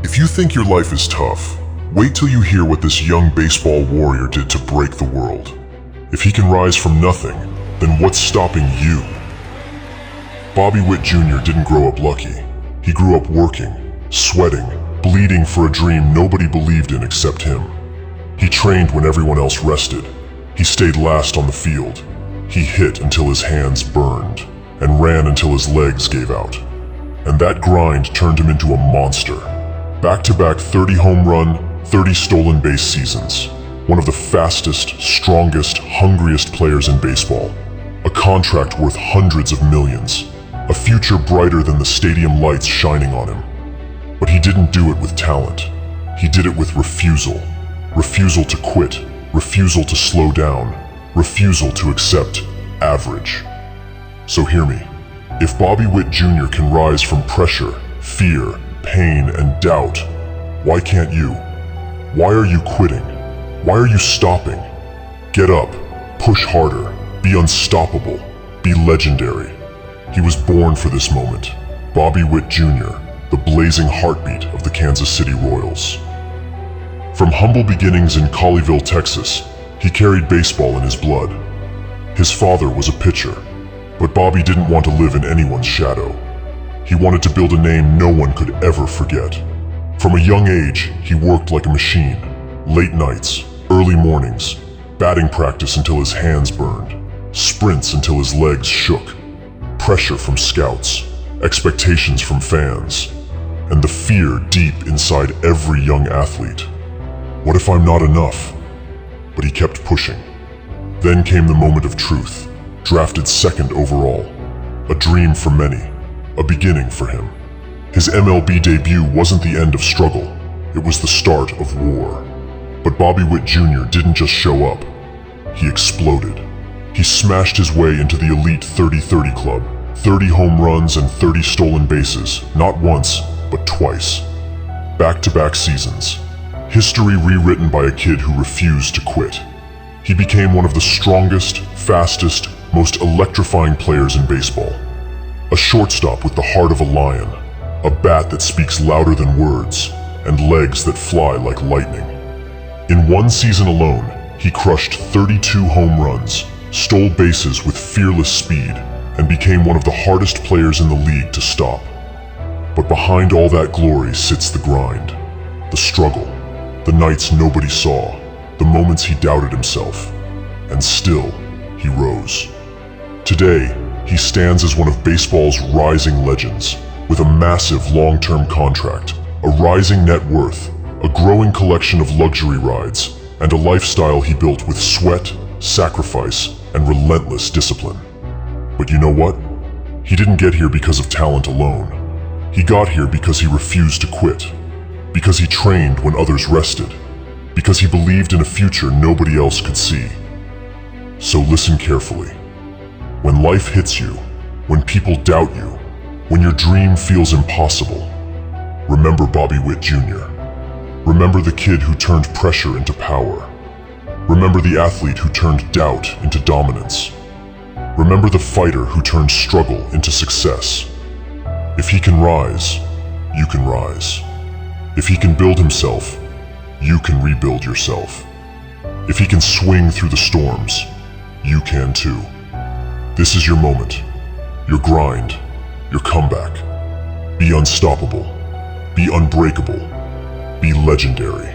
If you think your life is tough, wait till you hear what this young baseball warrior did to break the world. If he can rise from nothing, then what's stopping you? Bobby Witt Jr. didn't grow up lucky. He grew up working, sweating, bleeding for a dream nobody believed in except him. He trained when everyone else rested. He stayed last on the field. He hit until his hands burned, and ran until his legs gave out. And that grind turned him into a monster. Back-to-back 30 home run, 30 stolen base seasons. One of the fastest, strongest, hungriest players in baseball. A contract worth hundreds of millions. A future brighter than the stadium lights shining on him. But he didn't do it with talent. He did it with refusal. Refusal to quit. Refusal to slow down. Refusal to accept average. So hear me. If Bobby Witt Jr. can rise from pressure, fear, pain, and doubt, why can't you? Why are you quitting? Why are you stopping? Get up, push harder, be unstoppable, be legendary. He was born for this moment. Bobby Witt Jr., the blazing heartbeat of the Kansas City Royals. From humble beginnings in Colleyville, Texas, he carried baseball in his blood. His father was a pitcher, but Bobby didn't want to live in anyone's shadow. He wanted to build a name no one could ever forget. From a young age, he worked like a machine. Late nights, early mornings, batting practice until his hands burned, sprints until his legs shook, pressure from scouts, expectations from fans, and the fear deep inside every young athlete. What if I'm not enough? But he kept pushing. Then came the moment of truth, drafted second overall. A dream for many, a beginning for him. His MLB debut wasn't the end of struggle, it was the start of war. But Bobby Witt Jr. didn't just show up, he exploded. He smashed his way into the elite 30-30 club, 30 home runs and 30 stolen bases, not once, but twice. Back-to-back seasons. History rewritten by a kid who refused to quit. He became one of the strongest, fastest, most electrifying players in baseball. A shortstop with the heart of a lion, a bat that speaks louder than words, and legs that fly like lightning. In one season alone, he crushed 32 home runs, stole bases with fearless speed, and became one of the hardest players in the league to stop. But behind all that glory sits the grind, the struggle, the nights nobody saw, the moments he doubted himself, and still, he rose. Today, he stands as one of baseball's rising legends, with a massive long-term contract, a rising net worth, a growing collection of luxury rides, and a lifestyle he built with sweat, sacrifice, and relentless discipline. But you know what? He didn't get here because of talent alone. He got here because he refused to quit. Because he trained when others rested. Because he believed in a future nobody else could see. So listen carefully. When life hits you, when people doubt you, when your dream feels impossible, remember Bobby Witt Jr. Remember the kid who turned pressure into power. Remember the athlete who turned doubt into dominance. Remember the fighter who turned struggle into success. If he can rise, you can rise. If he can build himself, you can rebuild yourself. If he can swing through the storms, you can too. This is your moment, your grind, your comeback. Be unstoppable, be unbreakable, be legendary.